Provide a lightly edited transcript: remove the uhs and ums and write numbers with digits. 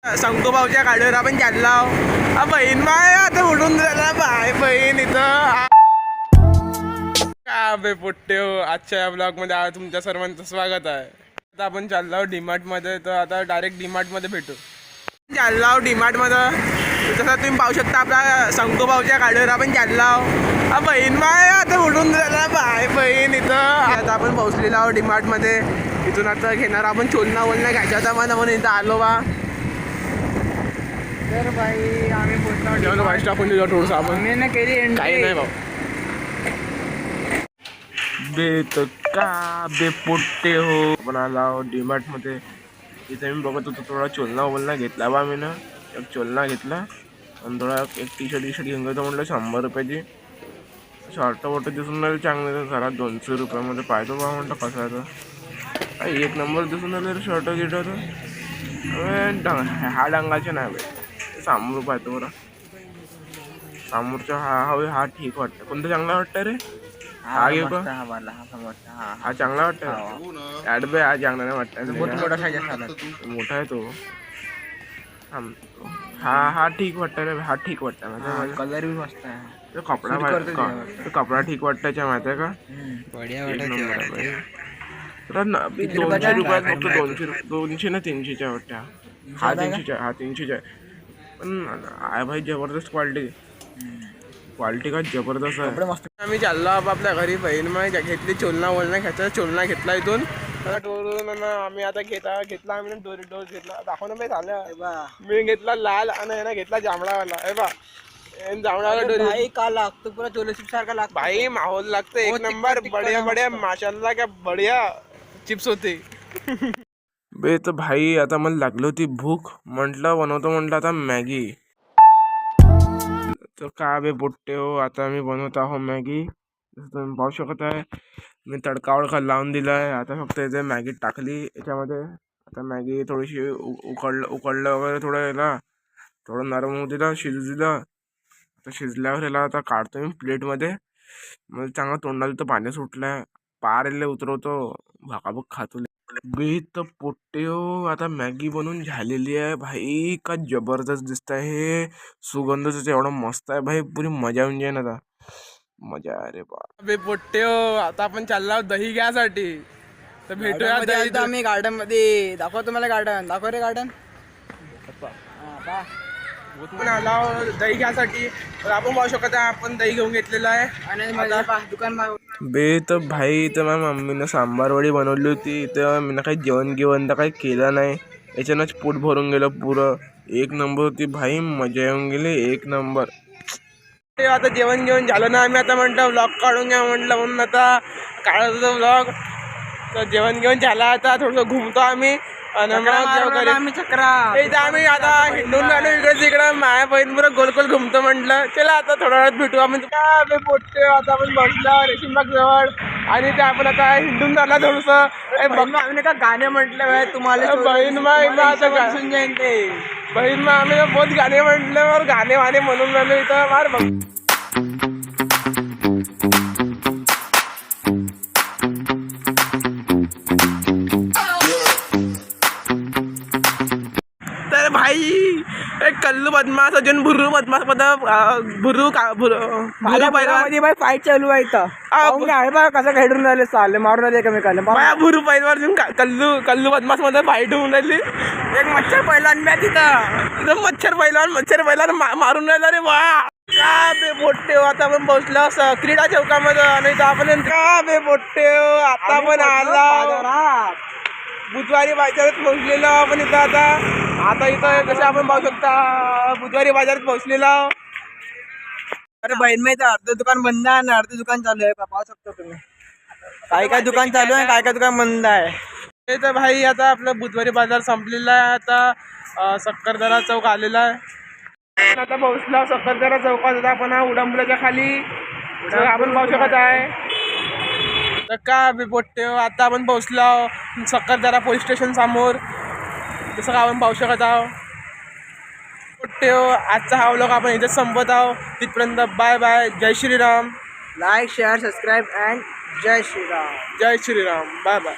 शंकुभाऊच्या गाडीवर आपण चाललो. बहीण बाय आता उडून झाला बाय बहीण इथं का बे पोट्टे हो. आजच्या या ब्लॉग मध्ये तुमच्या सर्वांचं स्वागत आहे. आता आपण चाललो डीमार्ट मध्ये. तर आता डायरेक्ट डीमार्ट मध्ये भेटू. चाललो डीमार्ट मध्ये. तसं तुम्ही पाहू शकता आपला शंकुभाऊच्या गाडीवर आपण चाललो. बहीण बाय आता उडून झाला बाय बहीण इथं. आता आपण पोहोचलेलो आहोत डीमार्ट मध्ये. इथून आता घेणार आपण चोलना वोलना घ्यायचा होता मला म्हणून इथं आलो बा. तर भाई आम्ही पोहोचलो. वाईट टाकून दिलं थोडंसं आपण. मी ना केली काही नाही भाऊ. बेत का बे पोट्टे हो. आपण आला डीमार्ट मध्ये. इथे मी बघत होतो थोडा चोलना वोलना घेतला बा. मी ना एक चोलना घेतला आणि थोडा एक टी शर्ट घेऊन गेलो. म्हटलं 100 रुपयाची. शॉर्ट वॉट दिसून राहिले चांगले. जरा 200 रुपयामध्ये पाहतो बा. म्हटलं कसं आहे तर एक नंबर दिसून राहिले शर्ट गिटर. हा डांगाचे नाही बाई. समोर पाहतो बरं. समोरचा हा ठीक वाटतं. कोणतं चांगला वाटतं रे? हा घेऊ का? हा चांगला वाटतं. ॲड बे हा चांगला नाही वाटतं. मोठा आहे तो. हा ठीक वाटतं रे. हा ठीक वाटतं. कलर भी मस्त आहे. कपडा ठीक वाटायचा माहिती आहे का? बढिया वाटत. 200 रुपयात फक्त 200 ना 300च्या वाटत्या. हा 300च्या पण आहे भाई. जबरदस्त क्वालिटी का जबरदस्त आहे. आम्ही चाललो आपल्या घरी. बहीण मग घेतली चोलना वोलना घ्यायचा. चोलना घेतला इथून. आम्ही आता घेतला आम्ही डोस घेतला. दाखवणं नाही झालं. मी घेतला लाल आणि घेतला जांभळावाला. हे बा जांभळावाला भाई का लागतो पुरा चोलोचिप सारखा लागतो भाई. माहोल लागतं एक नंबर. बढिया माशाल्लाह क्या बढिया चिप्स होते. बे तर भाई आता मला लागली होती भूक. म्हटलं आता मॅगी. तर का बे पोट्टे हो. आता मी बनवत आहो मॅगी. जसं तुम्ही पाहू शकत आहे मी तडका वडका लावून दिला आहे. आता फक्त इथे मॅगी टाकली याच्यामध्ये. आता मॅगी थोडीशी उकडलं वगैरे थोडं याला थोडं नरम होऊ दिलं. शिजू दिलं. आता शिजल्यावर याला आता काढतो मी प्लेटमध्ये. मग चांगलं तोंडाला तर पाणी सुटलं. पारेले उतरवतो. भाकाभूक खातो. बेत पोट्टे हो. आता मॅगी बनवून झालेली आहे भाई. का जबरदस्त दिसत आहे. सुगंधच एवढा मस्त आहे भाई. पुरी मजा येऊन जाईन आता. मजा. अरे बे पोट्टे हो. आता आपण चाललो दही घ्यासाठी. तर भेटूया आम्ही गार्डन मध्ये. दाखवा तुम्हाला गार्डन. दाखव रे गार्डन. आपण आला दही घ्यासाठी. आपण पाहू शकत आहे आपण दही घेऊन घेतलेलं आहे. आणि दुकान बे तर भाई. तर माझ्या मम्मीनं सांबार वडी बनवली होती. तर मी काही जेवण तर काही केलं नाही. याच्यानंच पोट भरून गेलं पुरं. एक नंबर होती भाई. मजा येऊन गेली एक नंबर. आता जेवण झालं ना. आम्ही आता म्हटलं व्लॉग काढून घ्या म्हटलं म्हणून आता काढत होतो व्लॉग. तर जेवण झालं. आता थोडंसं घुमतो आम्ही. आणि आम्ही चक्रा आम्ही आता हिंडून आलो इकडे तिकडे. माया बहीण बरं गोल गोल घुमतो म्हटलं. चला आता थोड्या वेळात भेटू आपण. काय पोट्टे. आता आपण बसलो रेशीमबाग जवळ. आणि ते आपण आता हिंडून झाला थोडंसं. आम्ही का गाणे म्हटले तुम्हाला. बहीण मग आता बहीण मग आम्ही बहुत गाणे म्हटल्यावर गाणे वाणे म्हणून राहिलो इथं. मार बघ. तर भाई एक कल्लू बदमाश अजून भुरू बदमाश भुरू बाई फाईट चालू आहे इथं. कसं खेळून राहिले चालले मारून राहिले एकमेकाला. भुरू पहिल्यावर कल्लू बदमाश मध्ये फाईट होऊन राहिली. एक मच्छर पहिलवान तिथं मच्छर पहिला मारून राहिला रे वा. का बे पोट्टे हो. आता आपण पोहोचलो क्रीडा चौकामध्ये. आणि आपण का बे पोट्टे हो. आता आपण आला बुधवारी बाजारात पोहोचलेलो आपण इथं. आता इथं कसं आपण पाहू शकता बुधवारी बाजारात पोहोचलेलो. अरे बहीण माहिती अर्ध दुकान बंद आहे आणि अर्ध दुकान चालू आहे. पाहू शकता तुम्ही. काय दुकान चालू आहे काय दुकान बंद आहे. ते तर भाई आता आपलं बुधवारी बाजार संपलेला आहे. आता सक्करदरा चौक आलेला आहे. आता पोहोचला सक्करदरा चौकात. आता आपण उडंबऱ्याच्या खाली आपण पाहू शकत आहे. तर का बे पोट्टे हो. आता आपण पोहोचलो सक्करदरा पोलीस स्टेशन समोर. जसं का आपण पाहू शकत आहोत. पोट्टे हो. आजचा हा व्लॉग आपण इथेच संपत आहोत. तिथपर्यंत बाय बाय. जय Shriram. Like share subscribe and जय श्रीराम. जय श्रीराम. Bye bye.